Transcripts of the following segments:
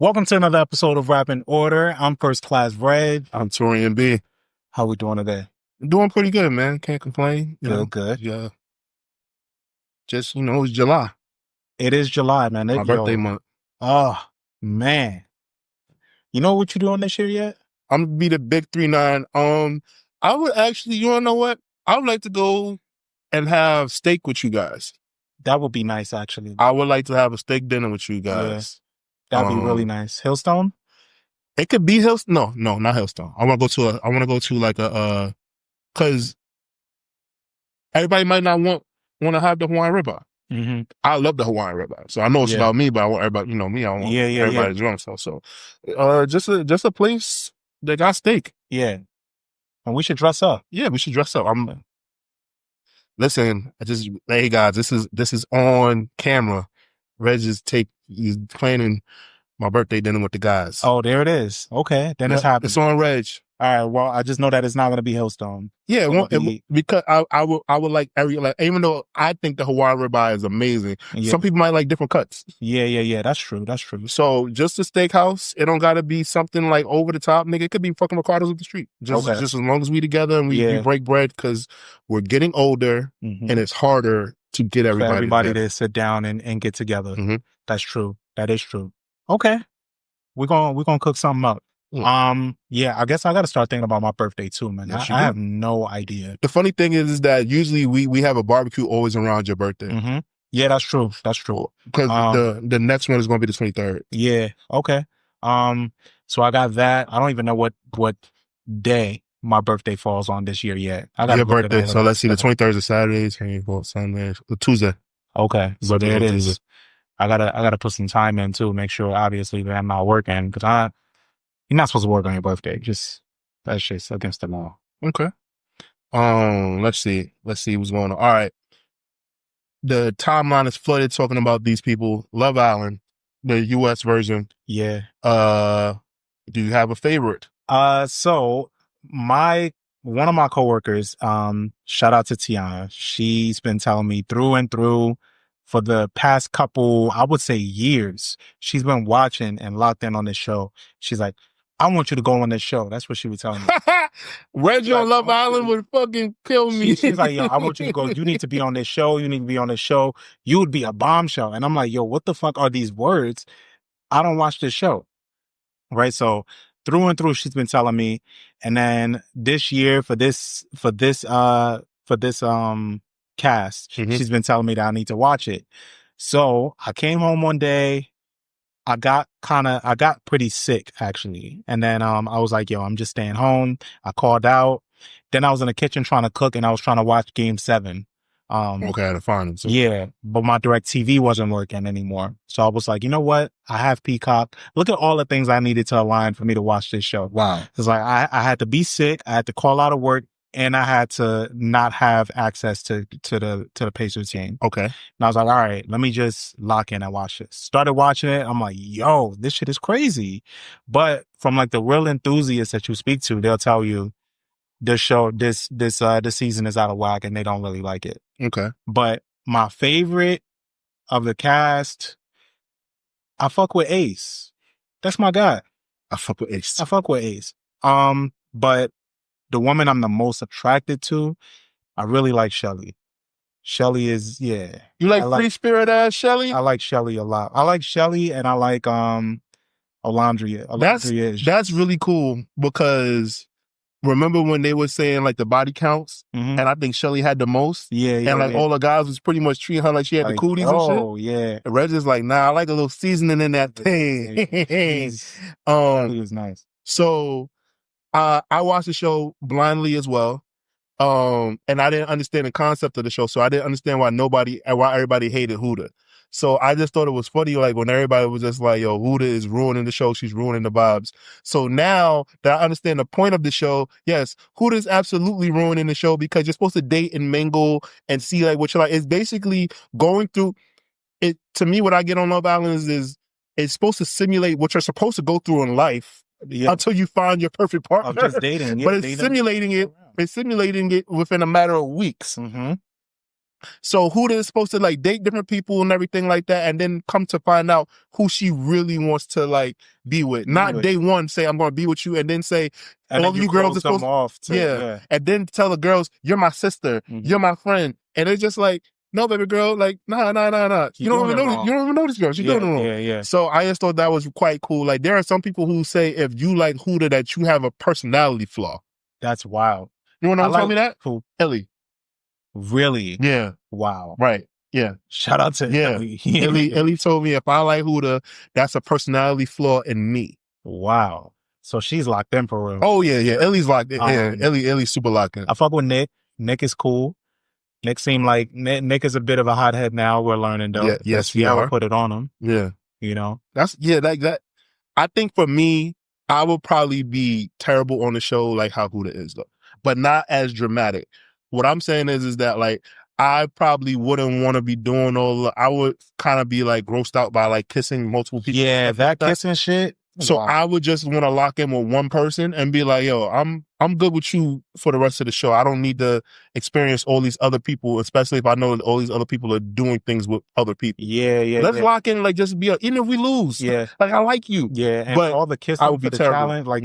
Welcome to another episode of Rap in Order. I'm First Class Red. I'm Torian B. How we doing today? Doing pretty good, man. Can't complain. Good. Yeah. Just, it's July. It is July, man. My birthday month. Oh, man. You know what you're doing this year yet? I'm going to be the big 3-9. I would actually, you want to know what? I would like to go and have steak with you guys. That would be nice, actually. I would like to have a steak dinner with you guys. Yeah. That'd be really nice. Hillstone? It could be Hillstone. No, not Hillstone. I want to go to like because everybody might not want to have the Hawaiian ribeye. Mm-hmm. I love the Hawaiian ribeye. So I know it's about me, but I want everybody, me, I want everybody to join themselves. So just a place that got steak. Yeah. And we should dress up. Yeah, we should dress up. Listen, hey guys, this is on camera. Reg is planning my birthday dinner with the guys. Oh, there it is. Okay. Then it's happening. It's on Reg. All right. Well, I just know that it's not going to be Hillstone. Yeah, because I would like even though I think the Hawaiian ribeye is amazing, some people might like different cuts. Yeah. That's true. So just a steakhouse, it don't gotta be something like over the top, nigga. It could be fucking Ricardo's up the street. Just as long as we together and we break bread, because we're getting older and it's harder to get everybody to sit down and get together. Mm-hmm. That's true. That is true. Okay, we're gonna cook something up. Yeah, I guess I got to start thinking about my birthday too, man. Yes, I have no idea. The funny thing is that usually we have a barbecue always around your birthday. Mm-hmm. Yeah, that's true. Because the next one is going to be the 23rd. Yeah. Okay. So I got that. I don't even know what day my birthday falls on this year yet. I got your birthday. So let's see. The 23rd is a Saturday. Sunday, Tuesday. Okay. So there it is. I gotta put some time in too. Make sure obviously that I'm not working, because you're not supposed to work on your birthday. That's just against the law. Okay. Let's see what's going on. All right. The timeline is flooded talking about these people. Love Island, the U.S. version. Yeah. Do you have a favorite? So one of my coworkers, shout out to Tiana. She's been telling me through and through for the past couple, I would say years. She's been watching and locked in on this show. She's like, I want you to go on this show. That's what she was telling me. Reggie on Love Island would fucking kill me. She's like, yo, I want you to go. You need to be on this show. You need to be on this show. You would be a bombshell. And I'm like, yo, what the fuck are these words? I don't watch this show. Right. So through and through, she's been telling me. And then this year for this cast, she's been telling me that I need to watch it. So I came home one day. I got pretty sick actually. And then, I was like, yo, I'm just staying home. I called out. Then I was in the kitchen trying to cook, and I was trying to watch Game 7. Okay, the finals. Yeah, but my DirecTV wasn't working anymore. So I was like, you know what? I have Peacock. Look at all the things I needed to align for me to watch this show. Wow. It's like, I had to be sick. I had to call out of work. And I had to not have access to the Pacers game. Okay. And I was like, all right, let me just lock in and watch this. Started watching it. I'm like, yo, this shit is crazy. But from like the real enthusiasts that you speak to, they'll tell you this season is out of whack and they don't really like it. Okay. But my favorite of the cast, I fuck with Ace. That's my guy. I fuck with Ace. But the woman I'm the most attracted to, I really like Shelly. Shelly is, yeah. You like free spirit ass Shelly? I like Shelly a lot. I like Shelly and I like Alondria. That's really cool, because remember when they were saying like the body counts, and I think Shelly had the most? Yeah. And all the guys was pretty much treating her like she had the cooties and shit. Oh, yeah. And Reggie's like, nah, I like a little seasoning in that thing. Shelly was nice. So I watched the show blindly as well. And I didn't understand the concept of the show. So I didn't understand why everybody hated Huda. So I just thought it was funny, like when everybody was just like, yo, Huda is ruining the show. She's ruining the vibes. So now that I understand the point of the show, yes, Huda is absolutely ruining the show, because you're supposed to date and mingle and see like what you're like. It's basically going through it. To me, what I get on Love Island is it's supposed to simulate what you're supposed to go through in life. Yeah. Until you find your perfect partner. Of just dating. Yeah, but it's simulating it within a matter of weeks. Mm-hmm. So Huda is supposed to like date different people and everything like that, and then come to find out who she really wants to like be with. Not day one say I'm going to be with you, and then say And all then of you girls are them supposed off to, yeah, and then tell the girls you're my sister, you're my friend, and it's just like no, baby girl, like nah. You don't even know. You don't even know this girl. She's doing it wrong. Yeah. So I just thought that was quite cool. Like there are some people who say if you like Huda that you have a personality flaw. That's wild. You want to tell me that? Who? Ellie. Really? Yeah. Wow. Right. Yeah. Shout out to Ellie. Ellie told me if I like Huda, that's a personality flaw in me. Wow. So she's locked in for real. Oh yeah. Ellie's locked in. Yeah. Ellie's super locked in. I fuck with Nick. Nick is cool. Nick seemed like Nick is a bit of a hothead now. We're learning though. Yeah, yes, we Sierra are. put it on him. Yeah. You know? That's that. I think for me, I would probably be terrible on the show like how Huda is though. But not as dramatic. What I'm saying is that like I probably wouldn't want to be doing I would kind of be like grossed out by like kissing multiple people. Yeah, that kissing shit. So I would just want to lock in with one person and be like, yo, I'm good with you for the rest of the show. I don't need to experience all these other people, especially if I know that all these other people are doing things with other people. Yeah. Let's lock in, like just be even if we lose. Yeah. Like I like you. Yeah. And but all the kissing I would be for the terrible. challenge. Like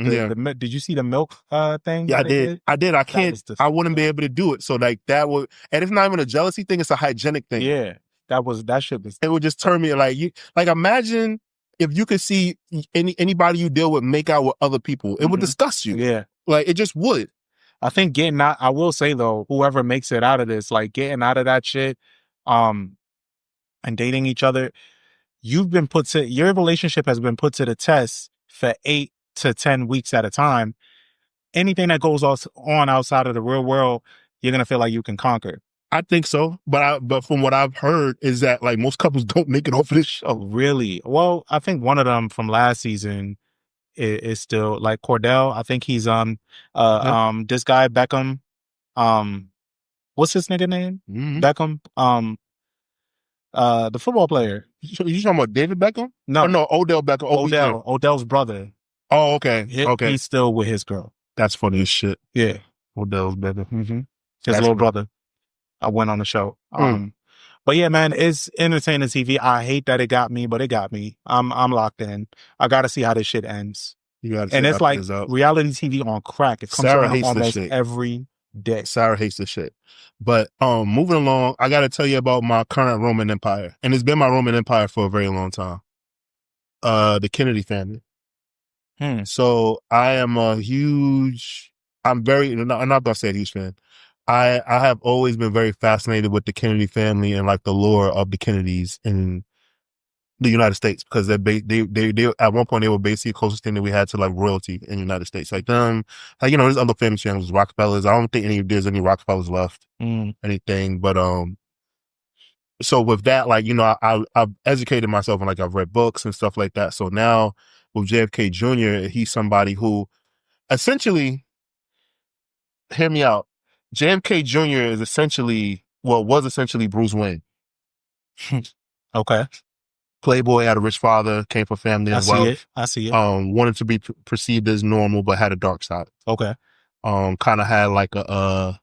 did you see the milk thing? Yeah, I did. I can't I wouldn't be able to do it. So like that would, and it's not even a jealousy thing, it's a hygienic thing. Yeah. That shit was, it would just turn me like imagine if you could see anybody you deal with make out with other people, it would disgust you. Yeah. Like it just would. I think getting out, I will say though, whoever makes it out of this, like getting out of that shit, and dating each other, your relationship has been put to the test for 8 to 10 weeks at a time. Anything that goes on outside of the real world, you're going to feel like you can conquer. I think so, but from what I've heard is that like most couples don't make it off of this show. Really? Well, I think one of them from last season is still like Cordell. I think he's this guy Beckham. What's his nigga name? Beckham. The football player. You talking about David Beckham? No, Odell Beckham. Odell's brother. Oh, okay. Okay. He's still with his girl. That's funny as shit. Yeah. Odell's brother. His little brother. I went on the show. But yeah, man, it's entertaining TV. I hate that it got me, but it got me. I'm locked in. I got to see how this shit ends. You got to. And it's like reality TV on crack. It comes Sarah on hates almost this shit every day. Sarah hates this shit. But moving along, I got to tell you about my current Roman Empire, and it's been my Roman Empire for a very long time. The Kennedy family. So I am I'm not gonna say a huge fan. I have always been very fascinated with the Kennedy family and like the lore of the Kennedys in the United States, because they at one point they were basically the closest thing that we had to like royalty in the United States. Like them, like there's other famous families, Rockefellers. I don't think there's any Rockefellers left, anything. But so with that, like I've educated myself and like I've read books and stuff like that. So now with JFK Jr., he's somebody who essentially, hear me out. JFK Jr. is was essentially Bruce Wayne. Okay. Playboy, had a rich father, came from family and wealth. I see it. Wanted to be perceived as normal, but had a dark side. Okay. Kind of had like a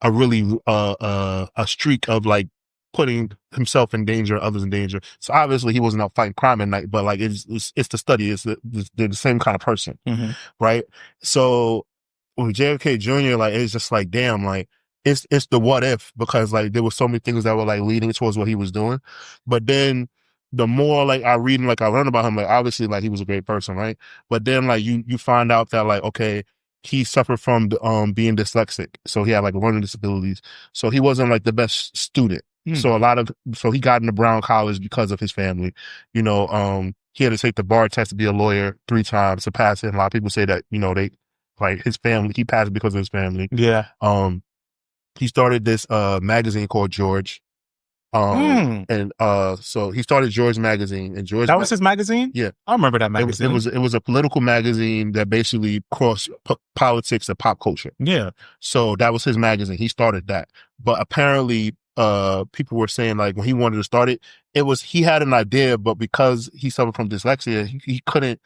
really a streak of like putting himself in danger, others in danger. So obviously he wasn't out fighting crime at night, but like it's the study. They're the same kind of person, right? So with JFK Jr., like it's just like damn, like it's the what if, because like there were so many things that were like leading towards what he was doing, but then the more like I read and like I learned about him, like obviously like he was a great person, right? But then like you find out that like okay, he suffered from being dyslexic, so he had like learning disabilities, so he wasn't like the best student. So he got into Brown College because of his family. He had to take the bar test to be a lawyer 3 times to pass it. And a lot of people say that, they like his family, he passed because of his family. Yeah. He started this magazine called George. And so he started George magazine, and George, that was his magazine? Yeah. I remember that magazine. It was a political magazine that basically crossed politics and pop culture. Yeah. So that was his magazine. He started that. But apparently people were saying like when he wanted to start it, he had an idea, but because he suffered from dyslexia, he couldn't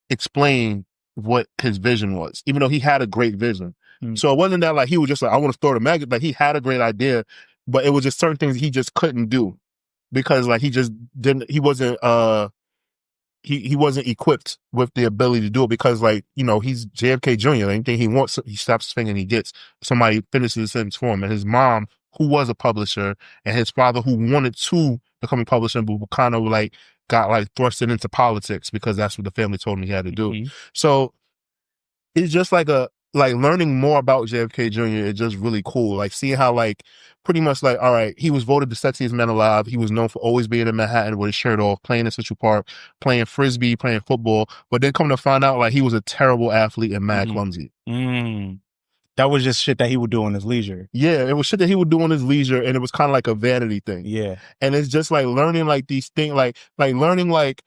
explain what his vision was, even though he had a great vision. Mm. So it wasn't that like he was just like, I want to start a magazine. Like he had a great idea, but it was just certain things he just couldn't do because like he just didn't, he wasn't equipped with the ability to do it because like, you know, he's JFK Jr. Anything he wants, he stops his finger and he gets. Somebody finishes the sentence for him. And his mom, who was a publisher, and his father, who wanted to become a publisher, but kind of like got like thrusted into politics because that's what the family told him he had to do. Mm-hmm. So it's just like learning more about JFK Jr. is just really cool. Like seeing how like pretty much like, all right, he was voted the sexiest man alive. He was known for always being in Manhattan with his shirt off, playing in Central Park, playing frisbee, playing football. But then come to find out like he was a terrible athlete and mad clumsy. Mm. That was just shit that he would do in his leisure. Yeah, it was shit that he would do in his leisure, and it was kind of like a vanity thing. Yeah. And it's just like learning like these things, like learning like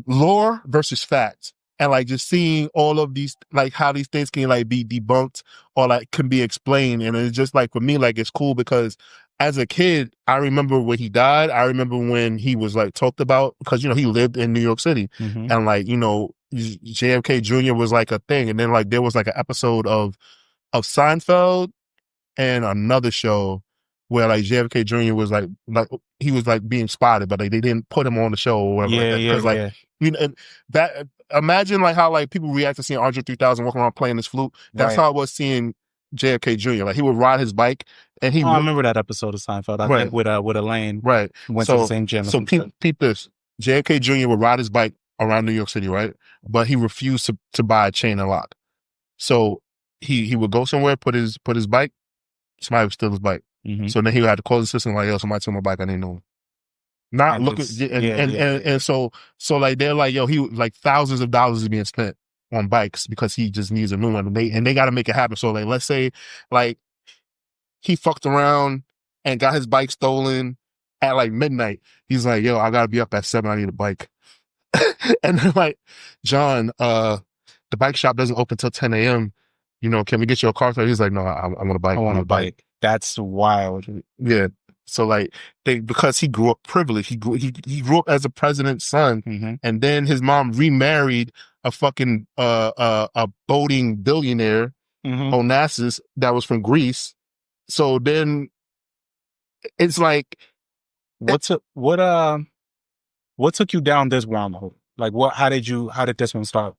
lore versus facts, and like just seeing all of these, like how these things can like be debunked or like can be explained. And it's just like for me, like it's cool because as a kid, I remember when he died. I remember when he was like talked about because, you know, he lived in New York City and like, you know, JFK Jr. was like a thing. And then like there was like an episode of Seinfeld and another show where like JFK Jr. was like he was like being spotted, but like, they didn't put him on the show or whatever. Yeah, Because like, you know, that imagine like how like people react to seeing Andre 3000 walking around playing his flute. That's how I was seeing JFK Jr. Like he would ride his bike and he. I remember that episode of Seinfeld. I think with Elaine. Right. Went to the same gym. So peep this. JFK Jr. would ride his bike around New York City, right? But he refused to buy a chain and lock. So he would go somewhere, put his bike. Somebody would steal his bike. So then he would have to call the assistant like, yo, somebody took my bike. I didn't know. Not looking. And so like they're like, yo, he like thousands of dollars is being spent on bikes because he just needs a new one. And they got to make it happen. So like, let's say like he fucked around and got his bike stolen at like midnight. He's like, yo, I got to be up at 7. I need a bike. And they're like, John, the bike shop doesn't open till 10 a.m. You know, can we get you a car? So he's like, no, I want a bike. I want a bike. That's wild. Yeah. So like because he grew up privileged, he grew up as a president's son, and then his mom remarried a fucking a boating billionaire, Onassis, that was from Greece. So then it's like, what took you down this wormhole? Like how did this one start?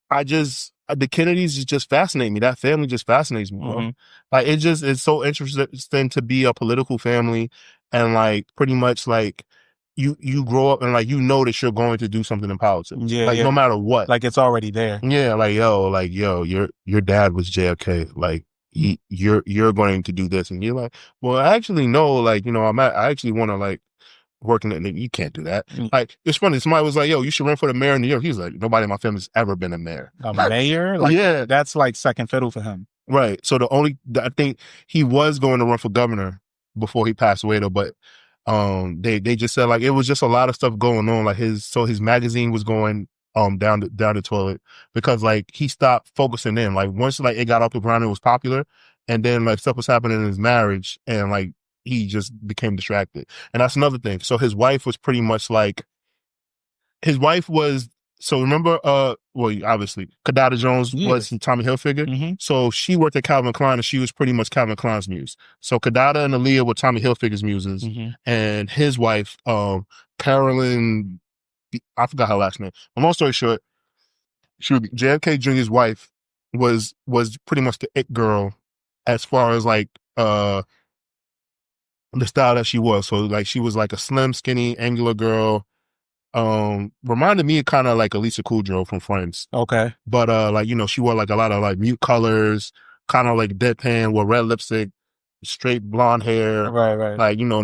I just, the Kennedys just fascinate me. That family just fascinates me, bro. Like it's so interesting to be a political family and like pretty much like you grow up and like, you know that you're going to do something in politics. Like no matter what. Like it's already there. Yeah. Like, yo, your dad was JFK. Like you're going to do this. And you're like, well, I actually know, like, you know, I actually want to like working it. You can't do that. Like, it's funny. Somebody was like, yo, you should run for the mayor of New York. He's like, nobody in my family's ever been a mayor. A mayor? Like, yeah. That's like second fiddle for him. Right. So I think he was going to run for governor before he passed away though, but they just said like, it was just a lot of stuff going on. Like his magazine was going down the toilet because like he stopped focusing in. Like once like it got off the ground, it was popular, and then like stuff was happening in his marriage, and like he just became distracted. And that's another thing. So his wife was pretty much like, so remember, well, obviously, Kadada Jones was Tommy Hilfiger. So she worked at Calvin Klein and she was pretty much Calvin Klein's muse. So Kadada and Aaliyah were Tommy Hilfiger's muses. And his wife, Carolyn, I forgot her last name. But long story short, JFK Jr.'s wife was pretty much the it girl as far as like, the style that she was. So like she was like a slim, skinny, angular girl. Reminded me kind of like Elisa Kudrow from Friends. Okay. But like, you know, she wore like a lot of like mute colors, kind of like deadpan, wore red lipstick, straight blonde hair. Right. Like, you know,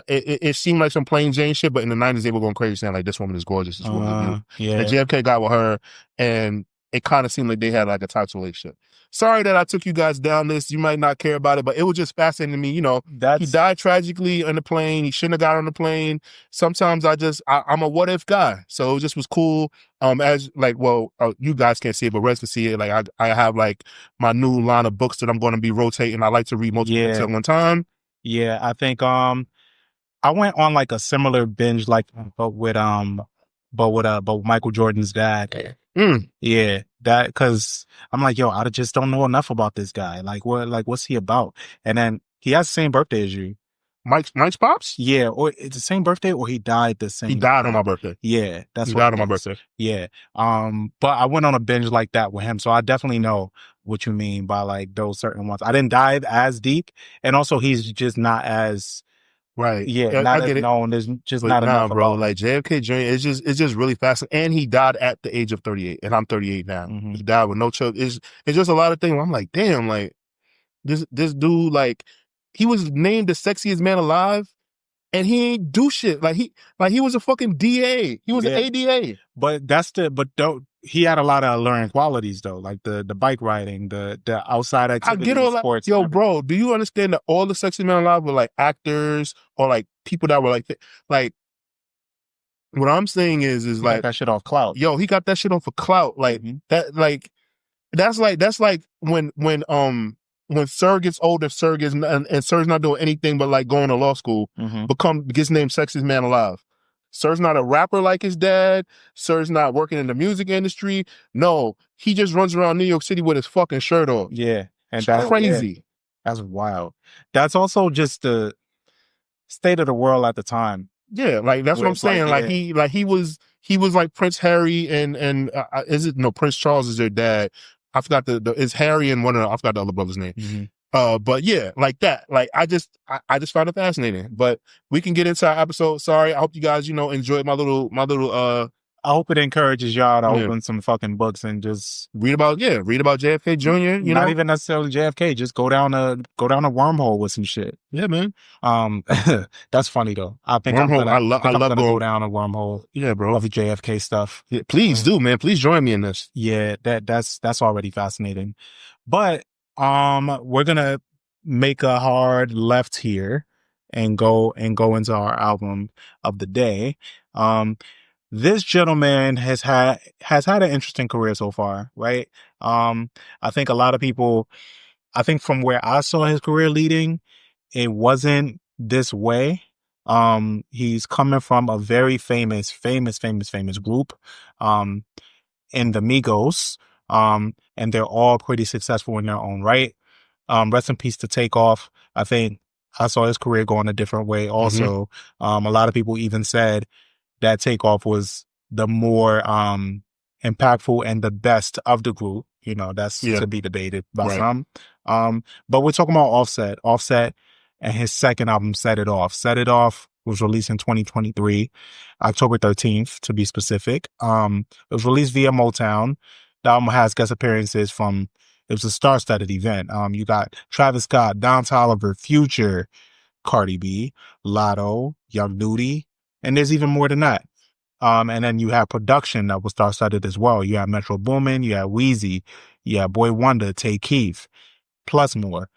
it seemed like some plain Jane shit, but in the 90s they were going crazy saying like, this woman is gorgeous. This woman is beautiful. Yeah. And JFK got with her, and it kind of seemed like they had like a tight relationship. Sorry that I took you guys down this. You might not care about it, but it was just fascinating to me. You know, he died tragically on the plane. He shouldn't have got on the plane. Sometimes I'm a what if guy. So it just was cool. As like, well, you guys can't see it, but Reds can see it. Like I have like my new line of books that I'm going to be rotating. I like to read multiple books at one time. Yeah, I think I went on like a similar binge like with but with Michael Jordan's dad. Mm. Yeah, that because I'm like, yo, I just don't know enough about this guy. What's he about? And then he has the same birthday as you. Mike's pops? Yeah, or it's the same birthday, or he died the He same died on year. my birthday. Yeah, that's He what died on it my is. birthday. Yeah. But I went on a binge like that with him, so I definitely know what you mean by like those certain ones. I didn't dive as deep, and also he's just not as Right. yeah, I not as get it. known. There's just But not nah, enough bro, about him. like JFK Jr. It's just really fascinating. And he died at the age of 38, and I'm 38 now. Hmm. He died with no children. It's just a lot of things where I'm like, damn, like this dude, like he was named the sexiest man alive, and he ain't do shit. Like he was a fucking DA. He was an Yeah, ADA. but don't he had a lot of alluring qualities though, like the bike riding, the outside I get activities, all that. sports, and Yo, everything. bro, do you understand that all the sexiest men alive were like actors or like people that were like what I'm saying is He got like, that shit off clout. yo, he got that shit on for clout. Like Hmm. that, like that's like when Sir gets older, Sir gets and Sir's not doing anything but like going to law school, Hmm. gets named sexiest man alive. Sir's not a rapper like his dad. Sir's not working in the music industry. No, he just runs around New York City with his fucking shirt off. Yeah, and It's that yeah, crazy. that's wild. That's also just the state of the world at the time. Yeah, like that's what Where I'm it's like, saying. Like yeah, he was like Prince Harry and is it no Prince Charles is their dad. I forgot it's Harry and I forgot the other brother's name. hmm But yeah, like that. Like I just found it fascinating. But we can get into our episode. Sorry, I hope you guys enjoyed my little I hope it encourages y'all to yeah open some fucking books and just read about JFK Jr. not even necessarily JFK, just go down a wormhole with some shit. Yeah, man. Um, that's funny though. Wormhole. I I think I'm love gonna go going. down a wormhole Yeah, bro. of JFK stuff. Yeah, please Mm. do, man. Please join me in this. Yeah, that's already fascinating. But we're gonna make a hard left here and go into our album of the day. This gentleman has had an interesting career so far, right? I think a lot of people, I think from where I saw his career leading, it wasn't this way. He's coming from a very famous group, um, in the Migos, and they're all pretty successful in their own right. Rest in peace to Takeoff. I think I saw his career going a different way. Mm-hmm. Also, a lot of people even said that Takeoff was the more impactful and the best of the group. That's Yeah. to be debated by Right. some. But we're talking about Offset. Offset and his second album, Set It Off. Set It Off was released in 2023, October 13th to be specific. It was released via Motown. The album has guest appearances from, it was a star-studded event. You got Travis Scott, Don Toliver, Future, Cardi B, Lotto, Young Nudy, and there's even more than that. And then you have production that was star-studded as well. You have Metro Boomin, you have Wheezy, you have Boy Wonder, Tay Keith, plus more.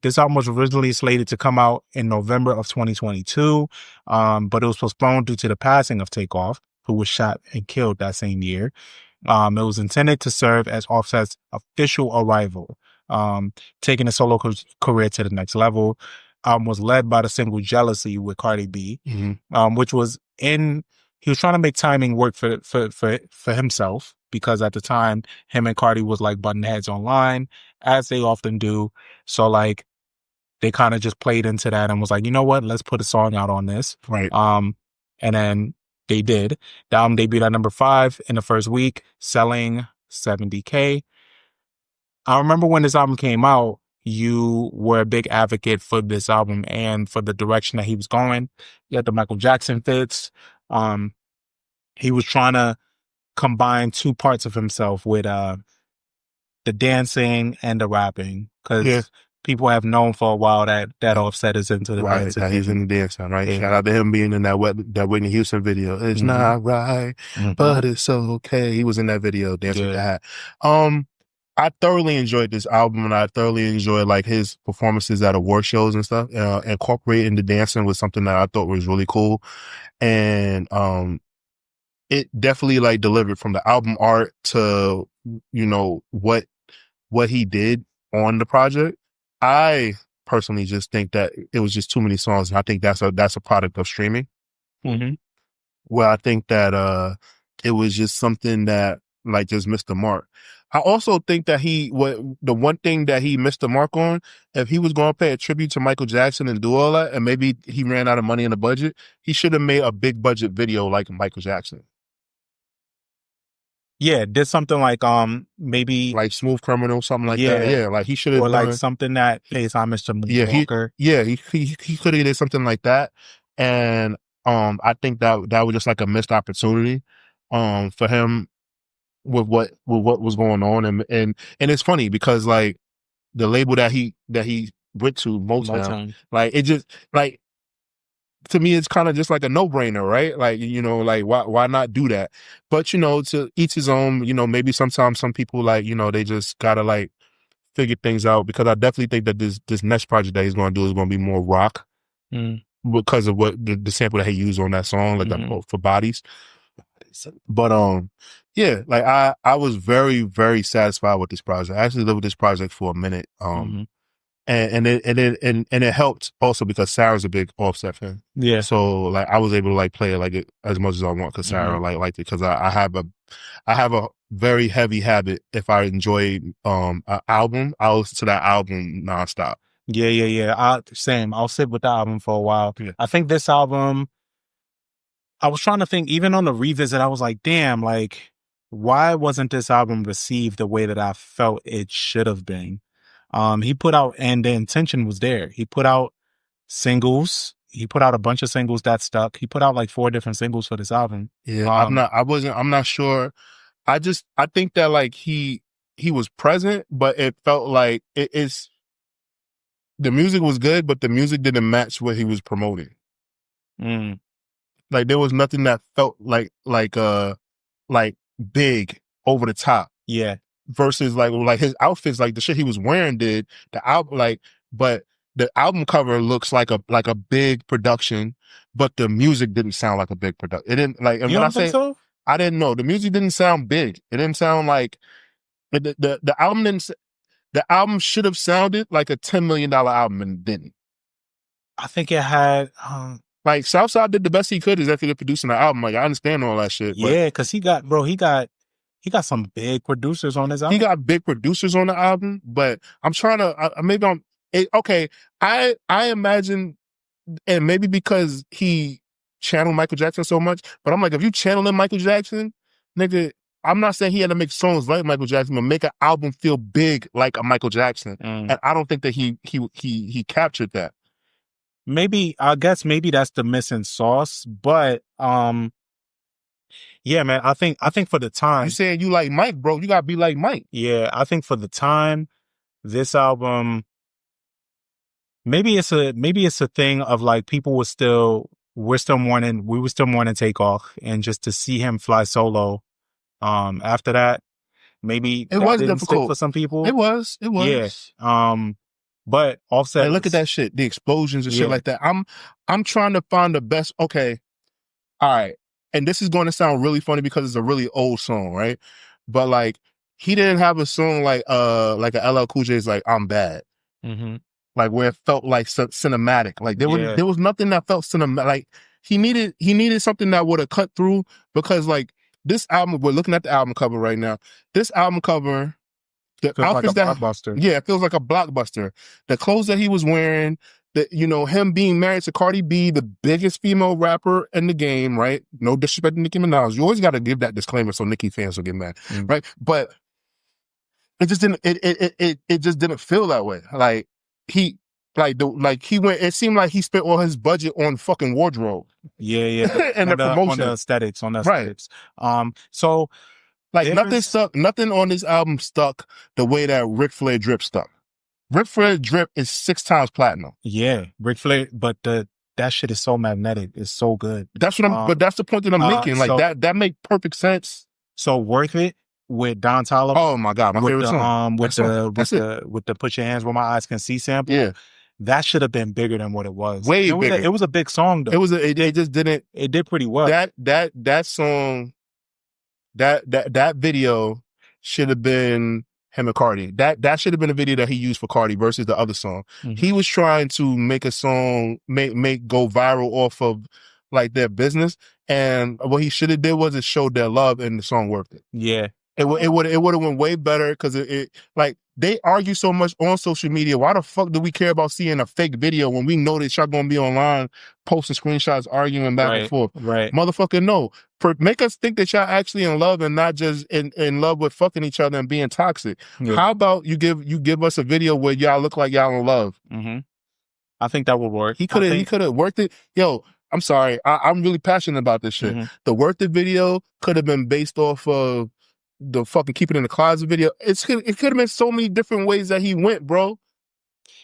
This album was originally slated to come out in November of 2022, but it was postponed due to the passing of Takeoff, who was shot and killed that same year. It was intended to serve as Offset's official arrival, taking his solo career to the next level. Was led by the single "Jealousy" with Cardi B, which was he was trying to make timing work for himself, because at the time him and Cardi was like button heads online, as they often do. So like they kind of just played into that and was like, you know what, let's put a song out on this. Right. And then they did. The album debuted at number 5 in the first week, selling 70K. I remember when this album came out, you were a big advocate for this album and for the direction that he was going. You had the Michael Jackson fits. He was trying to combine two parts of himself with the dancing and the rapping, Yeah. because people have known for a while that Offset is into the Right. dancing. That he's in the dance sound, right? Yeah. Shout out to him being in that Whitney Houston video. It's Mhm. not right, Mhm. but it's okay. He was in that video dancing with the Yeah. hat. I thoroughly enjoyed this album, and I thoroughly enjoyed like his performances at award shows and stuff. Incorporating the dancing was something that I thought was really cool, and it definitely like delivered from the album art to what he did on the project. I personally just think that it was just too many songs, and I think that's a product of streaming. Mhm. where I think that it was just something that like just missed the mark. I also think that the one thing that he missed the mark on, if he was going to pay a tribute to Michael Jackson and do all that, and maybe he ran out of money in the budget, he should have made a big budget video like Michael Jackson. Yeah, did something like maybe Like Smooth Criminal, something like that. yeah, Yeah, like he should or have like done. something that pays homage to Yeah, Walker. he could have did something like that, and I think that was just like a missed opportunity, for him with what was going on, and it's funny because like the label that he went to, Motown, Motown. like it just like to me it's kind of just like a no brainer, right? Like like why not do that? But to each his own. Maybe sometimes some people like they just gotta like figure things out, because I definitely think that this next project that he's going to do is going to be more rock Mm, because of what the sample that he used on that song, like mhm, for Bodies. But yeah, like I was very very satisfied with this project. I actually lived with this project for a minute. mhm. And it helped also because Sarah's a big Offset fan. Yeah. So like I was able to like play it like as much as I want because Sarah Mhm. liked it, because I have a very heavy habit. If I enjoy an album, I'll listen to that album nonstop. Yeah, yeah, yeah. Same. I'll sit with the album for a while. Yeah. I think this album, I was trying to think, even on the revisit, I was like, damn, like, why wasn't this album received the way that I felt it should have been? He put out, and the intention was there. He put out singles. He put out a bunch of singles that stuck. He put out like 4 different singles for this album. Yeah, I'm not sure. I think that like he was present, but it felt like it's the music was good, but the music didn't match what he was promoting. Mm, Like there was nothing that felt like big over the top yeah. versus like his outfits, like the shit he was wearing did the album like, but the album cover looks like a big production, but the music didn't sound like a big production. It didn't like, and You when I don't think say so? I didn't know, the music didn't sound big. It didn't sound like the album didn't. The album should have sounded like a $10 million album and it didn't. I think it had, Like Southside did the best he could as after producing the album. Like I understand all that shit, but yeah, because he got some big producers on his he album. got big producers on the album. But I'm trying to maybe okay. I imagine, and maybe because he channeled Michael Jackson so much, but I'm like, if you channeling Michael Jackson, nigga, I'm not saying he had to make songs like Michael Jackson, but make an album feel big like a Michael Jackson. Mm. And I don't think that he captured that. Maybe, I guess maybe that's the missing sauce, but yeah, man, I think for the time, You saying you like Mike, bro? You gotta be like Mike. yeah, I think for the time, this album, maybe it's a thing of like people we were still mourning Takeoff, and just to see him fly solo after that, maybe It that was didn't stick for difficult. some people. It was. It Yeah. was. But Offset Like, look at was, that shit, the explosions and shit yeah. like that. I'm trying to find the best. Okay, all right. And this is going to sound really funny because it's a really old song, right? But like, he didn't have a song like a LL Cool J's like "I'm Bad," Mm-hmm. like where it felt like cinematic. Like Yeah. there was nothing that felt cinematic. Like he needed something that would have cut through, because like this album, we're looking at the album cover right now. This album cover, the Feels like a outfits that, blockbuster. yeah, it feels like a blockbuster. The clothes that he was wearing, him being married to Cardi B, the biggest female rapper in the game, right? No disrespect to Nicki Minaj. You always got to give that disclaimer so Nicki fans will get mad, Mm. right? But it just didn't. It just didn't feel that way. Like he, he went. It seemed like he spent all his budget on fucking wardrobe. Yeah, yeah. And the promotion, on the aesthetics, right? So Like nothing there's, stuck. Nothing on this album stuck the way that Ric Flair Drip stuck. Ric Flair Drip is 6 times platinum. yeah, Ric Flair, but that shit is so magnetic. It's so good. That's what I'm. But that's the point that I'm making. Like so, that make perfect sense. So Worth It with Don Toliver. Oh my god, my with favorite the, song. With the Put Your Hands Where My Eyes Can See sample. Yeah, that should have been bigger than what it was. Way bigger. It was a big song though. It just didn't. It did pretty well. That song, that video should have been him and Cardi. That should have been a video that he used for Cardi versus the other song. Mm-hmm. He was trying to make a song make go viral off of like their business. And what he should have did was it showed their love, and the song worked it. Yeah. It would have went way better because it like they argue so much on social media. Why the fuck do we care about seeing a fake video when we know that y'all gonna be online posting screenshots, arguing back and forth? Right. Motherfucker, no. Make us think that y'all actually in love and not just in love with fucking each other and being toxic. Yeah. How about you give us a video where y'all look like y'all in love? Mm-hmm. I think that would work. He could have worked it. Yo, I'm sorry. I'm really passionate about this shit. Mm-hmm. The Worth It video could have been based off of the fucking Keep It in the Closet video. It could have been so many different ways that he went, bro.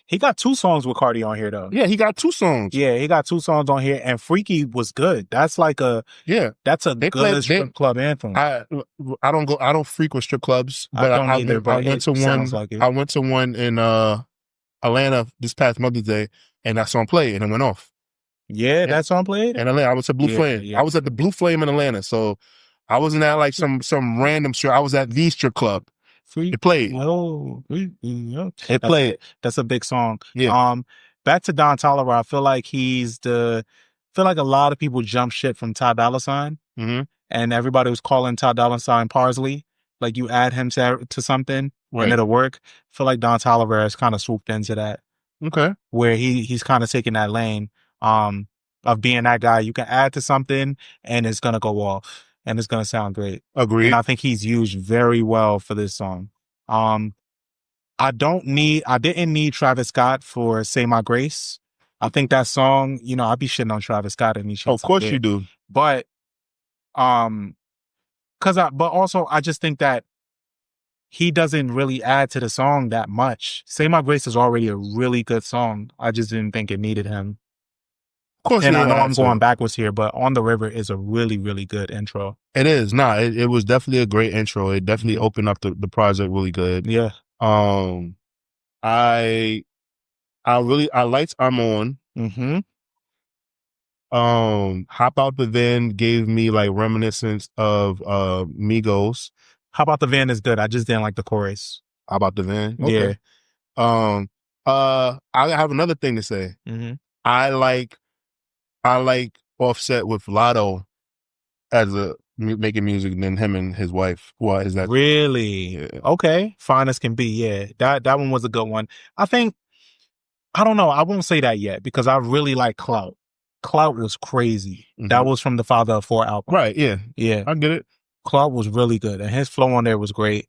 He got 2 songs with Cardi on here though. Yeah, he got 2 songs. Yeah, he got 2 songs on here, and Freaky was good. That's like that's a good strip club anthem. I don't frequent strip clubs, but I don't either. But I went to one. Like it. I went to one in Atlanta this past Mother's Day, and that song played, and it went off. Yeah, that song played. In Atlanta, I was at Blue Flame. Yeah. I was at the Blue Flame in Atlanta, so I wasn't at like some random strip. I was at the strip club. It played. Oh, it played. That's a big song. Yeah. Back to Don Toliver. I feel like a lot of people jump shit from Ty Dolla $ign, and everybody was calling Ty Dolla $ign Parsley. Like you add him to something, and it'll work. I feel like Don Toliver has kind of swooped into that. Okay. Where he's kind of taking that lane of being that guy you can add to something and it's gonna go off and it's gonna sound great. Agreed. And I think he's used very well for this song. I didn't need Travis Scott for Say My Grace. I think that song, I'd be shitting on Travis Scott and he shits. Of course you do. But but also I just think that he doesn't really add to the song that much. Say My Grace is already a really good song. I just didn't think it needed him. Of course, and I know I'm going backwards here, but On the River is a really, really good intro. It is. It was definitely a great intro. It definitely opened up the project really good. Yeah. I liked I'm On. Mm-hmm. Hop Out the Van gave me like reminiscence of Migos. How About the Van is good. I just didn't like the chorus. How About the Van? Okay. Yeah. I have another thing to say. Mm-hmm. I like Offset with Lotto as making music than him and his wife. Why is that? Really? Yeah. Okay. Fine as can be. Yeah. That one was a good one. I don't know. I won't say that yet because I really like Clout. Clout was crazy. Mm-hmm. That was from the Father of Four album. Right. Yeah. Yeah. I get it. Clout was really good and his flow on there was great.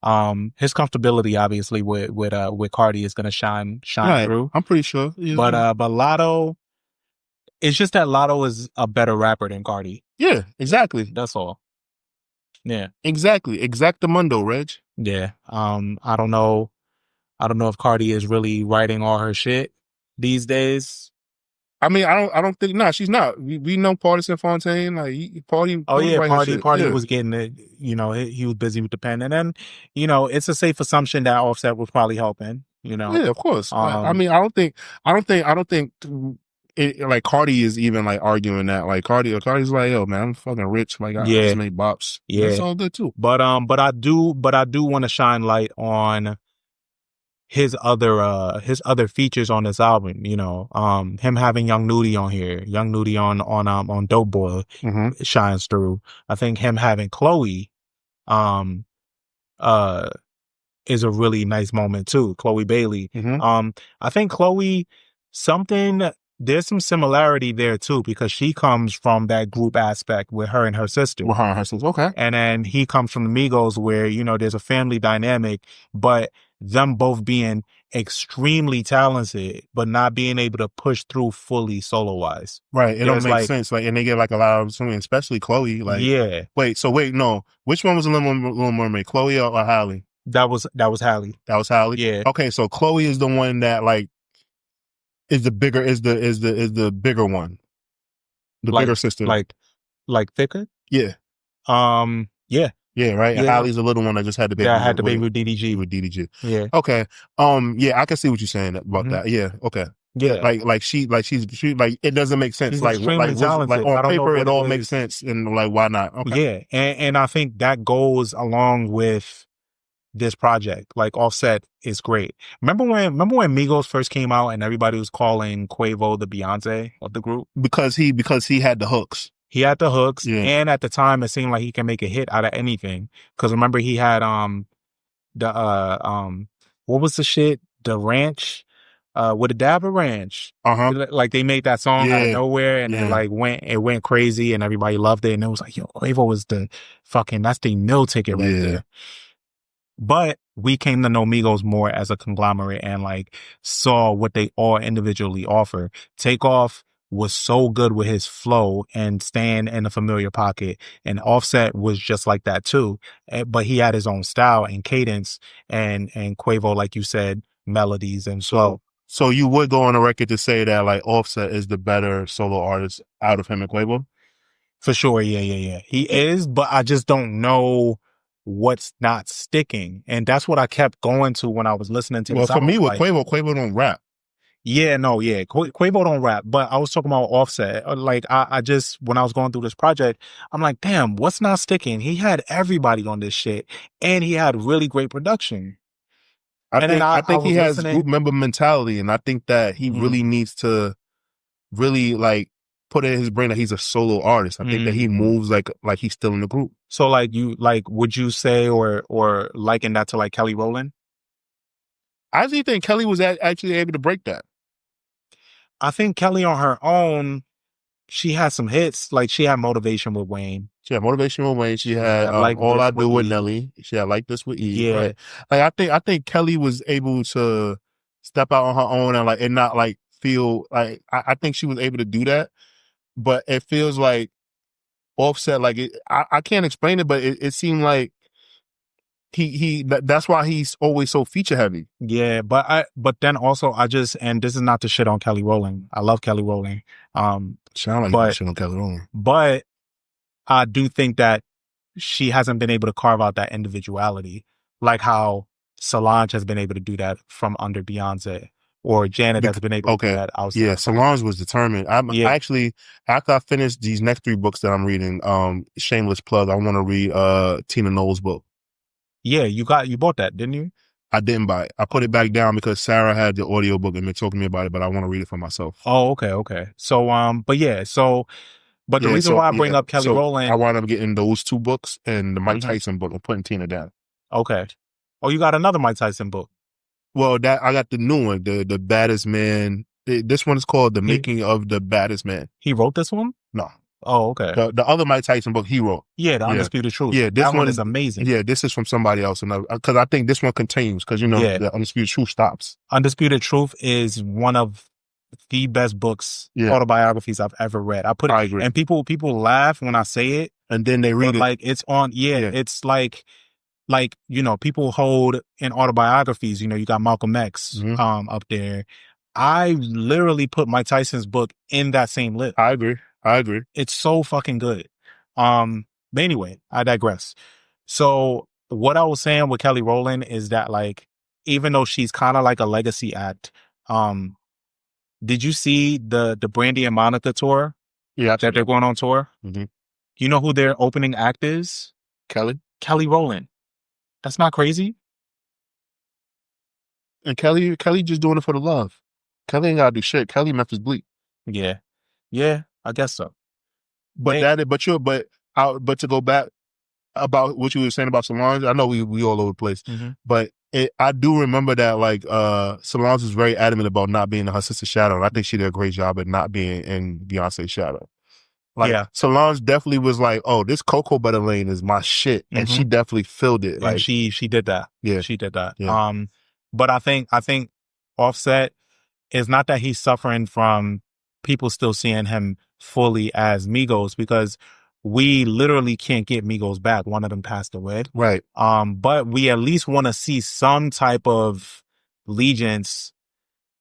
His comfortability obviously with Cardi is gonna shine right. through. I'm pretty sure. Yeah. But Lotto, it's just that Lotto is a better rapper than Cardi. Yeah, exactly. That's all. Yeah. Exactly. Exactamundo, Reg. Yeah. I don't know if Cardi is really writing all her shit these days. I mean, I don't think she's not. We know Partisan Fontaine, like Party. Oh yeah, Party was getting it. He was busy with the pen, and then it's a safe assumption that Offset was probably helping. Yeah, of course. I mean, I don't think like Cardi is even like arguing that. Like Cardi's like, yo, man, I'm fucking rich. Like I just made bops. Yeah, it's all good too. But I do want to shine light on his other features on this album, him having Young Nudie on here, Young Nudie on Dope Boy shines through. I think him having Chloe, is a really nice moment too. Chloe Bailey. I think Chloe, there's some similarity there too because she comes from that group aspect with her and her sister. Okay. And then he comes from the Migos where, there's a family dynamic, but them both being extremely talented, but not being able to push through fully solo wise. Right. It don't make sense. Like, and they get like a lot of something, especially Chloe. Like, yeah. Wait, no. Which one was the Little Mermaid? Chloe or Halle? That was Halle. That was Halle? Yeah. Okay, so Chloe is the one that like is the bigger one. The bigger sister. Like thicker? Yeah. Yeah. Yeah, right. Yeah. And Hallie's the little one that just had the baby. Yeah, had the baby with DDG. Yeah. Okay. Yeah, I can see what you're saying about that. Yeah. Okay. Yeah. Like she's it doesn't make sense. She's like extremely talented. On paper it all makes sense, and like why not? Okay. Yeah, and I think that goes along with this project. Like Offset is great. Remember when Migos first came out and everybody was calling Quavo the Beyonce of the group because he had the hooks. He had the hooks, Yeah. and at the time, it seemed like he can make a hit out of anything. Because remember, he had the what was the shit? The ranch, with the Dabber Ranch. Uh-huh. Like they made that song out of Yeah. nowhere, and Yeah. it went crazy, and everybody loved it, and it was like, yo, Quavo was the fucking that's the meal ticket right Yeah. there. But we came to know Migos more as a conglomerate and like saw what they all individually offer. Takeoff was so good with his flow and staying in a familiar pocket. And Offset was just like that too. But he had his own style and cadence and Quavo, like you said, melodies and flow. So you would go on the record to say that like Offset is the better solo artist out of him and Quavo? For sure. Yeah, yeah, yeah. He is, but I just don't know what's not sticking. And that's what I kept going to when I was listening to Well, this for me album. with Like, Quavo don't rap. yeah, no, yeah. Quavo don't rap, but I was talking about Offset. Like, I just, when I was going through this project, I'm like, damn, what's not sticking? He had everybody on this shit, and he had really great production. And then I I think he was has group listening. member mentality, and I think that he Mhm, really needs to really like put it in his brain that he's a solo artist. I think that he mhm. moves like he's still in the group. So, like, would you say or liken that to like Kelly Rowland? I actually think Kelly was actually able to break that. I think Kelly on her own, she had some hits. Like, she had Motivation with Wayne. She had Motivational Wayne. She She had had Like All I This Do with with E. Nelly. She had Like This with E. Yeah, Right. Like I think Kelly was able to step out on her own and not like feel like I think she was able to do that. But it feels like Offset, like I can't explain it, but it seemed like that's why he's always so feature heavy. yeah. But then also and this is not to shit on Kelly Rowland. I love Kelly Rowland. Sound like you But shit on Kelly Rowland. but I do think that she hasn't been able to carve out that individuality, like how Solange has been able to do that from under Beyonce, or Janet has been able to do Okay. that outside. Yeah, Solange was determined. I'm Yeah, actually after I finish these next 3 books that I'm reading, shameless plug, I want to read Tina Knowles' book. yeah. You bought that, didn't you? I didn't buy it. I put it back down because Sarah had the audiobook and been talking to me about it, but I want to read it for myself. Oh, okay, okay. So but yeah, but the reason why I bring up Kelly So I Rowland, wound up getting those 2 books and the Mike mhm, Tyson book and putting Tina down. okay. Oh, you got another Mike Tyson book. Well, that I got the new one, the baddest man. This one is called The He Making of the Baddest Man. he wrote this one. No, Oh, okay. the other Mike Tyson book he wrote. Yeah, The Yeah, Undisputed Truth. yeah. This That one is one, amazing. yeah, this is from somebody else, and because I think this one continues because Yeah. the Undisputed Truth stops. Undisputed Truth is one of the best books, Yeah, autobiographies I've ever read. I agree. And people laugh when I say it, And then they but read it. like it's on, Yeah. it's like, people hold in autobiographies, you got Malcolm X, Mhm. up there. I literally put Mike Tyson's book in that same list. I agree. It's so fucking good. But anyway, I digress. So what I was saying with Kelly Rowland is that, like, even though she's kind of like a legacy act, um, did you see the Brandy and Monica tour Yeah, that they're going on tour? hmm You know who their opening act is? Kelly Kelly Rowland. That's not crazy. and Kelly just doing it for the love. Kelly ain't gotta do shit. Kelly Memphis Bleak. Yeah, yeah, I guess so. But They, but to go back about what you were saying about Solange, I know we all over the place, mhm. but I do remember that like Solange was very adamant about not being in her sister's shadow, and I think she did a great job at not being in Beyonce's shadow. Like Yeah. Solange definitely was like, "Oh, this Cocoa Butter Lane is my shit," and she definitely filled it. And Like, she did that. yeah, She did that. yeah, But I think Offset is not that he's suffering from people still seeing him fully as Migos, because we literally can't get Migos back. One of them passed away. right, But we at least want to see some type of allegiance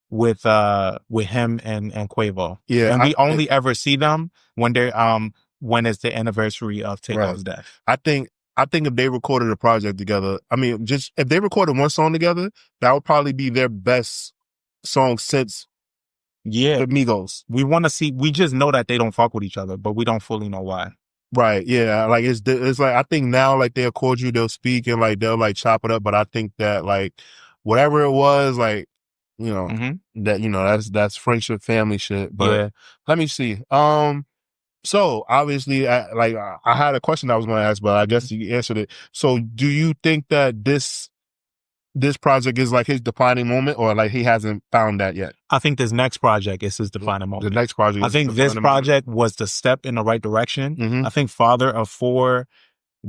with him and Quavo. yeah. And we only ever see them when it's the anniversary of Takeoff's death. I think if they recorded a project together, I mean, just if they recorded one song together, that would probably be their best song since Yeah. the Migos. We want to see, we just know that they don't fuck with each other, but we don't fully know why. Right. Yeah. Like it's like I think now like they'll call you, they'll speak and like they'll like chop it up. But I think that like whatever it was, like, Mm-hmm. that, that's friendship, family shit. But Yeah. let me see. So obviously, I had a question I was going to ask, but I guess you answered it. So, do you think that this project is like his defining moment, or like he hasn't found that yet? I think this next project is his defining The moment. next project. I Is think this project was the step in the right direction. Mm-hmm. I think Father of Four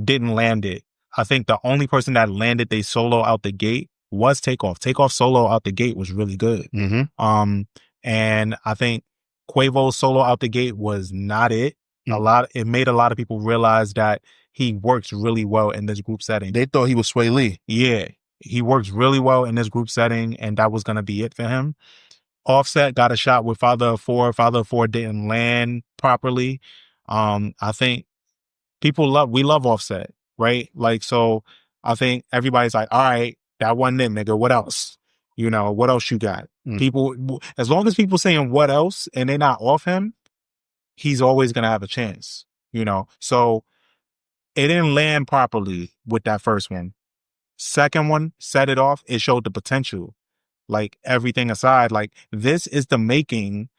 didn't land it. I think the only person that landed they solo out the gate was Takeoff. Takeoff solo out the gate was really good. Mm-hmm. And I think Quavo's solo out the gate was not it. It made a lot of people realize that he works really well in this group setting. They thought he was Sway Lee. Yeah, he works really well in this group setting, and that was going to be it for him. Offset got a shot with Father of Four. Father of Four didn't land properly. I think we love Offset, right? Like, so I think everybody's like, all right, that wasn't it, nigga. What else? You know, what else you got? People, as long as people saying what else and they're not off him, he's always going to have a chance, you know? So it didn't land properly with that first one. Second one, set it off. It showed the potential. Like, everything aside, like, this is the making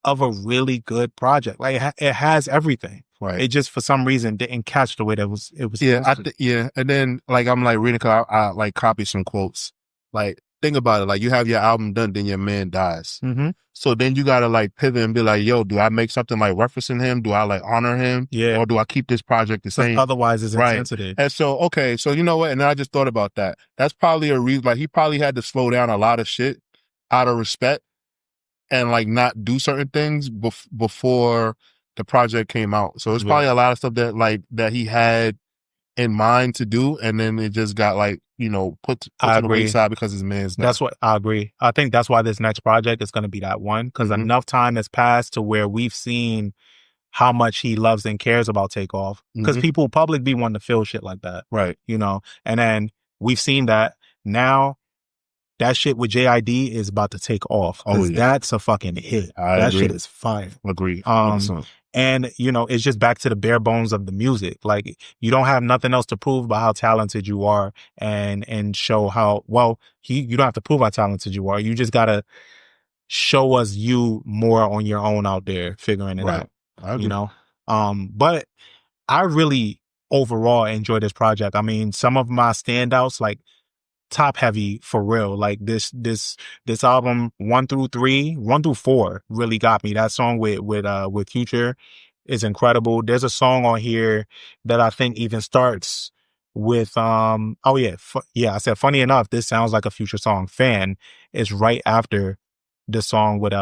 of a really good project. Like, it has everything. Right. It just for some reason didn't catch the way that it was. Yeah, yeah. And then like I'm like reading, I like copy some quotes. Like, think about it. Like, you have your album done, then your man dies. Mm-hmm. So then you gotta like pivot and be like, yo, do I make something like referencing him? Do I like honor him? Yeah. Or do I keep this project the same? Otherwise, it's Right. insensitive. And so, okay, so you know what? And then I just thought about that. That's probably a reason. Like, he probably had to slow down a lot of shit out of respect and like not do certain things before the project came out. So it's probably a lot of stuff that he had in mind to do, and then it just got like, you know, put to the wayside because his man's dead. That's what I agree. I think that's why this next project is going to be that one, because enough time has passed to where we've seen how much he loves and cares about Takeoff, because public be wanting to feel shit like that, right? You know, and then we've seen that now. That shit with JID is about to take off. That's a fucking hit. That shit is fire. Agree. And you know, it's just back to the bare bones of the music. Like, you don't have nothing else to prove about how talented you are, and show how well you don't have to prove how talented you are. You just gotta show us you more on your own out there figuring it out. You know, but I really overall enjoy this project. I mean, some of my standouts, like, top heavy for real. Like, this album 1 through 4 really got me. That song with Future is incredible. There's a song on here that I think even starts with I said, funny enough, this sounds like a Future song. Fan is right after the song with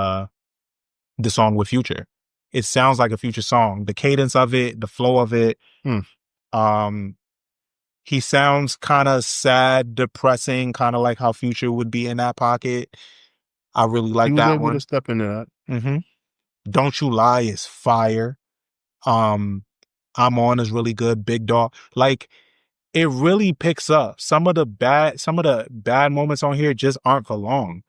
Future. It sounds like a Future song. The cadence of it, the flow of it. He sounds kind of sad, depressing, kind of like how Future would be in that pocket. I really like that one. He was able to step into that. Mm-hmm. Don't You Lie is fire. I'm On is really good. Big Dog. Like, it really picks up. Some of the bad moments on here just aren't for long.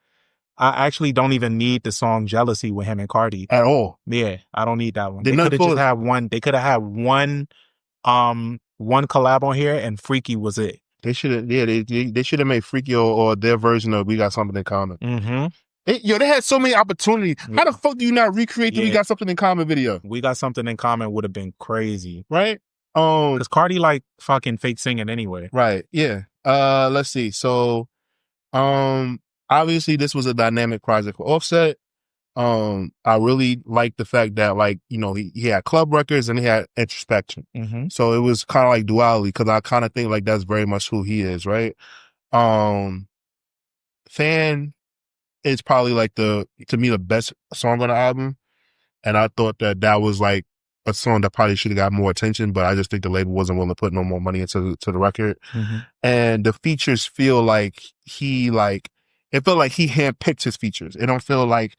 I actually don't even need the song Jealousy with him and Cardi. At all. Yeah, I don't need that one. They could have just had one. They could have had one collab on here, and Freaky was it. They should have, they should have made Freaky or their version of We Got Something in Common. Mm-hmm. They had so many opportunities. How the fuck do you not recreate the We Got Something in Common video? We Got Something in Common would have been crazy, right? Because Cardi like fucking fake singing anyway, right? Yeah. Let's see. So, obviously this was a dynamic project for Offset. I really like the fact that, like, you know, he had club records and he had introspection. Mm-hmm. So it was kind of like duality, because I kind of think like that's very much who he is, right? Fan is probably like to me the best song on the album, and I thought that was like a song that probably should have got more attention, but I just think the label wasn't willing to put no more money into the record. Mm-hmm. And the features feel like it felt like he handpicked his features. It don't feel like,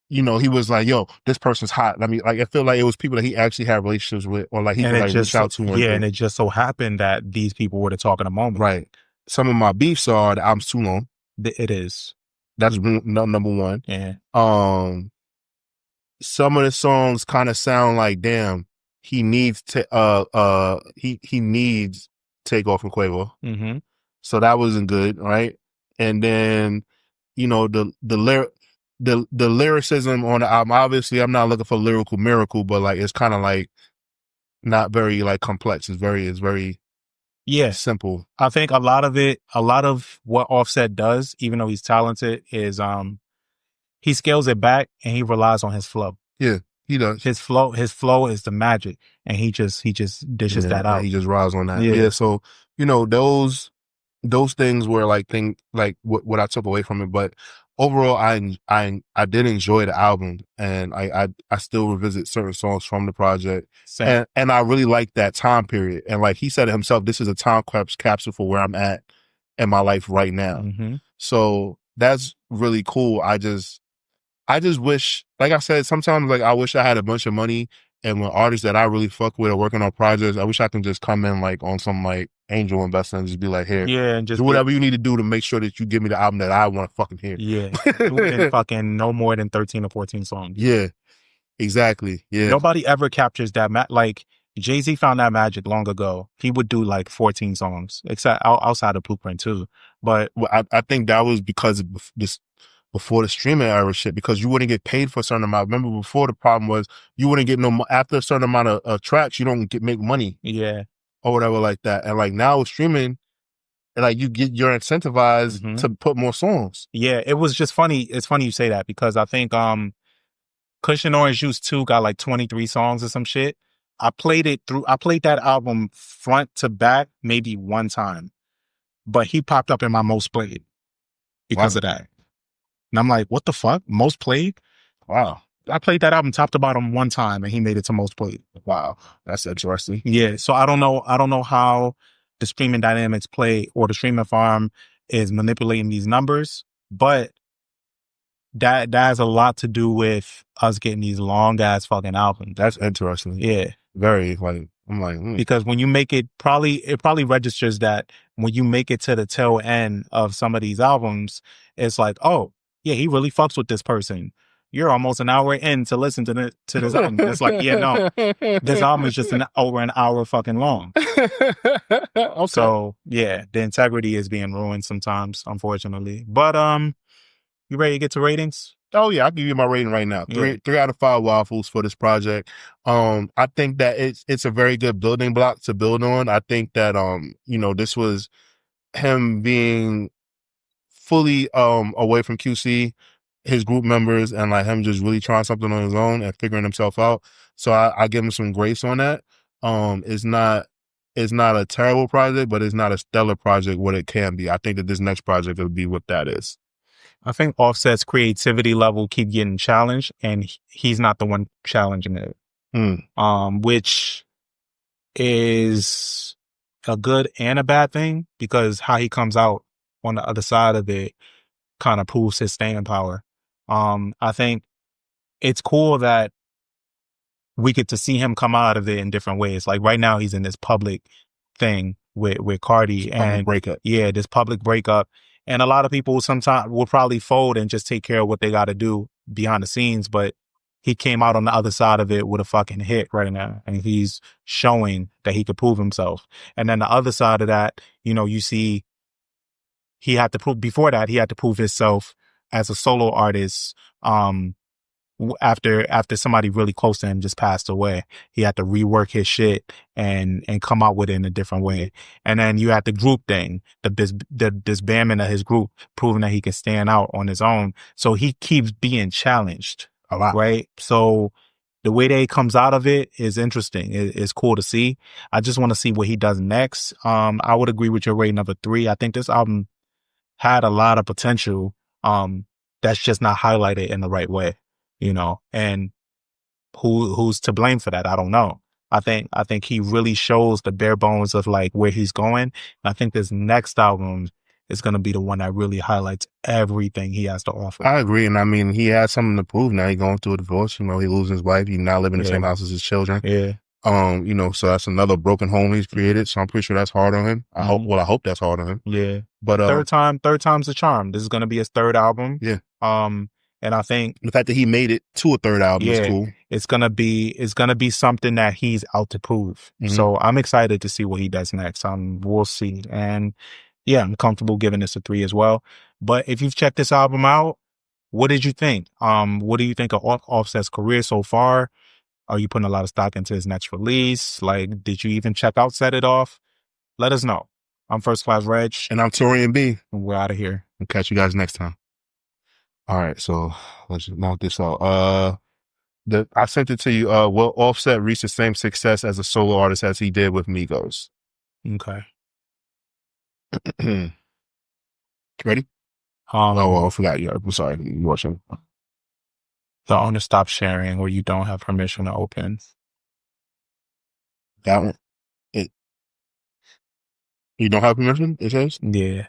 you know, he was like, yo, this person's hot. I mean, like, I feel like it was people that he actually had relationships with, or like he could like reach out to. And it just so happened that these people were the talk of the moment. Right. Some of my beefs are the album's too long. It is. That's number one. Yeah. Some of the songs kind of sound like, damn, he needs he needs Takeoff and Quavo. Mm-hmm. So that wasn't good, right? And then, you know, the lyric, the lyricism on the album. Obviously, I'm not looking for lyrical miracle, but like it's kind of like not very like complex. It's very Yeah. simple. I think a lot of what Offset does, even though he's talented, is he scales it back and he relies on his flow. Yeah, he does. His flow is the magic, and he just dishes Yeah, that and out. he just rides on that. Yeah, Yeah, so those things were like what I took away from it. But overall, I did enjoy the album, and I still revisit certain songs from the project, same. and I really like that time period. And like he said it himself, this is a time capsule for where I'm at in my life right now. Mm-hmm. So that's really cool. I just wish, like I said, sometimes like I wish I had a bunch of money and when artists that I really fuck with are working on projects, I wish I can just come in like on some like angel investing and just be like, here, Yeah, and do whatever you need to do to make sure that you give me the album that I want to fucking hear. yeah, in fucking no more than 13 or 14 songs. Yeah, exactly. Yeah. Nobody ever captures that. Like Jay-Z found that magic long ago. He would do like 14 songs, except outside of Blueprint too. But Well, I think that was because of this before the streaming era shit, because you wouldn't get paid for a certain amount. Remember before the problem was you wouldn't get after a certain amount of tracks, you don't make money yeah, or whatever like that. And like now with streaming, and like you're incentivized mm-hmm. to put more songs. Yeah, it was just funny. It's funny you say that because I think Cushion Orange Juice 2 got like 23 songs or some shit. I played that album front to back maybe one time, but he popped up in my most played because Wow. of that. And I'm like, what the fuck? Most played? Wow. I played that album top to bottom one time and he made it to most played. Wow. That's interesting. Yeah. So I don't know how the streaming dynamics play or the streaming farm is manipulating these numbers, but that has a lot to do with us getting these long ass fucking albums. That's interesting. Yeah. Very like I'm like because when you make it probably registers that when you make it to the tail end of some of these albums, it's like, oh yeah, he really fucks with this person. You're almost an hour in to listen to this album. It's like, yeah, no, this album is just over an hour fucking long. Okay. So yeah, the integrity is being ruined sometimes, unfortunately. But you ready to get to ratings? Oh yeah, I'll give you my rating right now. Three out of 5 waffles for this project. I think that it's a very good building block to build on. I think that this was him being fully away from QC, his group members, and like him just really trying something on his own and figuring himself out. So I give him some grace on that. It's not a terrible project, but it's not a stellar project what it can be. I think that this next project will be what that is. I think Offset's creativity level keep getting challenged, and he's not the one challenging it. Which is a good and a bad thing because how he comes out on the other side of it kind of proves his staying power. I think it's cool that we get to see him come out of it in different ways. Like right now, he's in this public thing with Cardi and breakup. Yeah, this public breakup. And a lot of people sometimes will probably fold and just take care of what they got to do behind the scenes. But he came out on the other side of it with a fucking hit right now. And he's showing that he could prove himself. And then the other side of that, you see he had to prove, before that, he had to prove himself as a solo artist. After somebody really close to him just passed away, he had to rework his shit and come out with it in a different way. And then you had the group thing, the disbandment of his group, proving that he can stand out on his own. So he keeps being challenged a lot, right? So the way that he comes out of it is interesting. It's cool to see. I just want to see what he does next. I would agree with your rating of a 3. I think this album had a lot of potential. That's just not highlighted in the right way. And who's to blame for that? I don't know. I think he really shows the bare bones of like where he's going. And I think this next album is going to be the one that really highlights everything he has to offer. I agree. And I mean, he has something to prove now. He's going through a divorce. He losing his wife. He's not living in the same house as his children. Yeah. So that's another broken home he's created. So I'm pretty sure that's hard on him. I hope that's hard on him. Yeah. But third time's the charm. This is going to be his third album. Yeah. And I think the fact that he made it to a third album is cool. It's gonna be something that he's out to prove. Mm-hmm. So I'm excited to see what he does next. We'll see. And yeah, I'm comfortable giving this a 3 as well. But if you've checked this album out, What did you think? What do you think of Offset's career so far? Are you putting a lot of stock into his next release? Like, did you even check out Set It Off? Let us know. I'm First Class Reg, And I'm Torian B. and we're out of here. I'll catch you guys next time. All right, so let's just knock this out. I sent it to you. Will Offset reach the same success as a solo artist as he did with Migos? Okay. Ready? Oh, well, I forgot you. I'm sorry. You watching? The owner stop sharing where you don't have permission to open. That one. You don't have permission? It says? Yeah.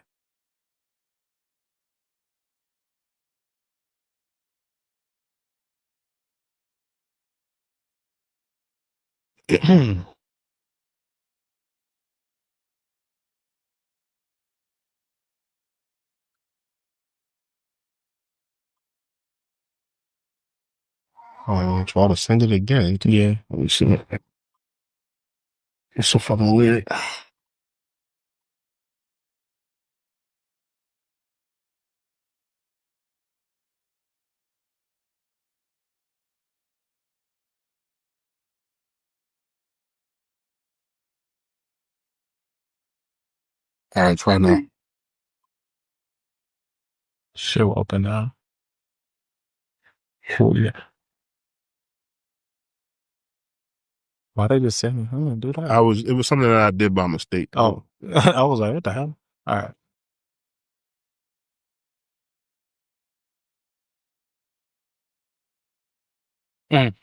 Oh, I'm gonna try to send it again. Yeah. Let me see. It's so fucking weird. All right, try now. Should open now. Oh, yeah. Why they just send me? I'm gonna do that. It was something that I did by mistake. Oh, I was like, what the hell? All right. Mm.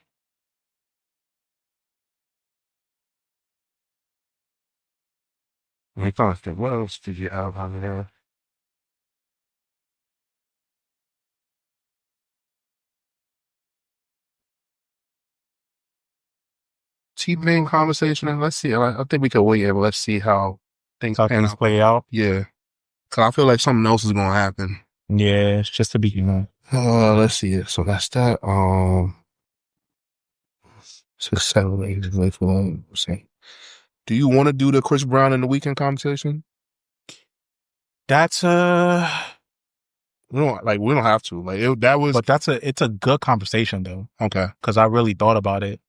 What else did you have on there? T-Pain conversation, and let's see. I think we could wait and let's see how things Play out. Yeah. Cause I feel like something else is gonna happen. Yeah, it's just the beginning. Let's see it. So that's that. 6, 7, 8, wait for see. Do you want to do the Chris Brown and the Weekend conversation? That's we don't have to. But it's a good conversation though. Okay. Because I really thought about it.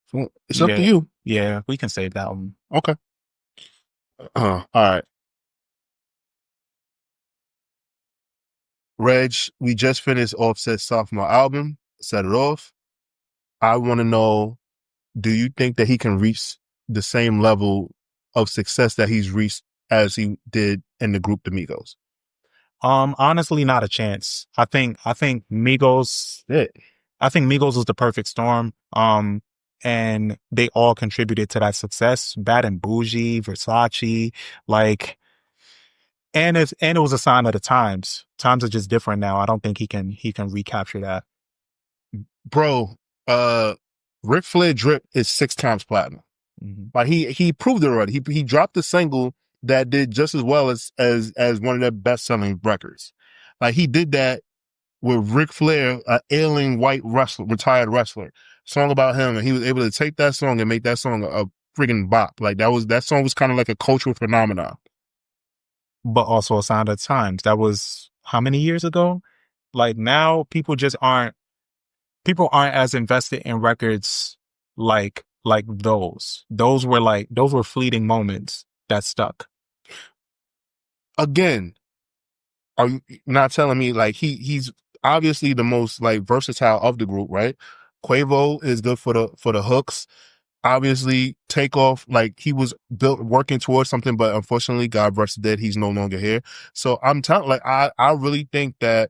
So it's up to you. Yeah, we can save that one. Okay. All right. Reg, we just finished Offset's sophomore album, Set It Off. I want to know, do you think that he can reach the same level of success that he's reached as he did in the group the Migos? Honestly, not a chance. I think Migos. Yeah. I think Migos was the perfect storm. And they all contributed to that success. Bad and Bougie, Versace, like, and it was a sign of the times. Times are just different now. I don't think he can recapture that. Bro, Ric Flair Drip is 6 times platinum. Mm-hmm. Like he proved it already. He dropped the single that did just as well as one of their best selling records. Like he did that with Ric Flair, an ailing white retired wrestler. Song about him, and he was able to take that song and make that song a friggin' bop. Like that song was kind of like a cultural phenomenon. But also a sign of the times. That was how many years ago? Like now people aren't as invested in records like those. Those were fleeting moments that stuck. Again, are you not telling me like he's obviously the most like versatile of the group, right? Quavo is good for the hooks. Obviously, Takeoff, like he was built working towards something, but unfortunately, God rest the dead, he's no longer here. So I'm telling, like I really think that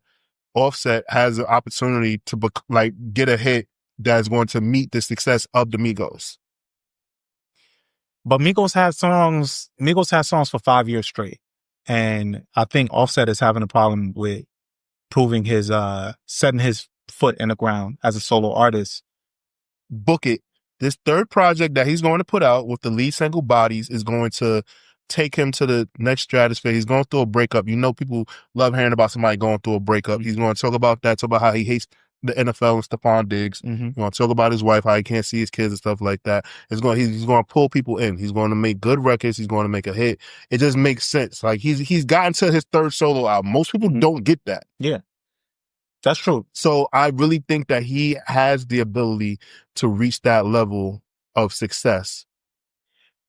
Offset has an opportunity to get a hit that's going to meet the success of the Migos. But Migos had songs for 5 years straight. And I think Offset is having a problem with proving setting his foot in the ground as a solo artist. Book it. This third project that he's going to put out with the lead single Bodies is going to take him to the next stratosphere. He's going through a breakup. You know, people love hearing about somebody going through a breakup. He's going to talk about that, talk about how he hates the NFL and Stephon Diggs. Mm-hmm. He's going to talk about his wife, how he can't see his kids and stuff like that. He's going to pull people in. He's going to make good records. He's going to make a hit. It just makes sense. Like he's gotten to his third solo album. Most people don't get that. Yeah, that's true. So I really think that he has the ability to reach that level of success.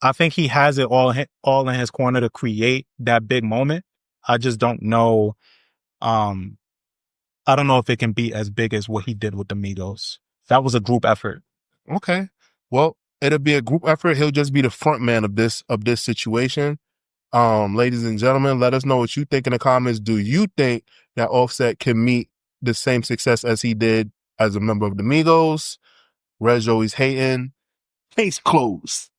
I think he has it all in his corner to create that big moment. I just don't know. I don't know if it can be as big as what he did with the Migos. That was a group effort. Okay. Well, it'll be a group effort. He'll just be the front man of this situation. Ladies and gentlemen, let us know what you think in the comments. Do you think that Offset can meet the same success as he did as a member of the Migos? Reg always hating. Case closed.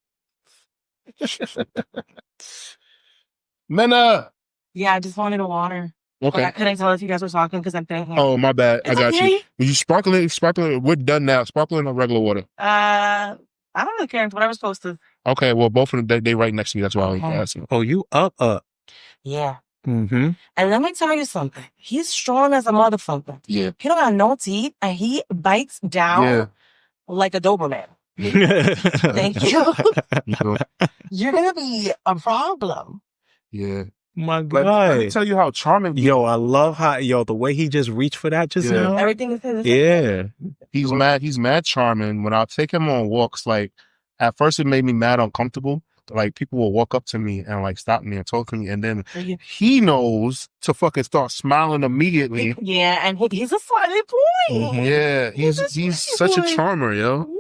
Mena. Yeah, I just wanted a water. Okay. Like, I couldn't tell if you guys were talking because I'm thinking. Oh, my bad. It's I got okay. you. Will you sparkling? We're done now. Sparkling or regular water? I don't really care. Whatever's supposed to. Okay. Well, both of them, they right next to me. That's why I was asking. Oh, you up. Yeah. Mm-hmm. And let me tell you something. He's strong as a motherfucker. Yeah. He don't got no teeth, and he bites down like a Doberman. Thank you. You're gonna be a problem. Yeah. My But God. let me tell you how charming. Yo, I love how the way he just reached for that just now. Everything is his. Yeah. He's mad charming. When I take him on walks, like at first it made me mad uncomfortable. Like people will walk up to me and like stop me and talk to me, and then he knows to fucking start smiling immediately. Yeah, and he's a smiley boy. Yeah, he's such a charmer, yo.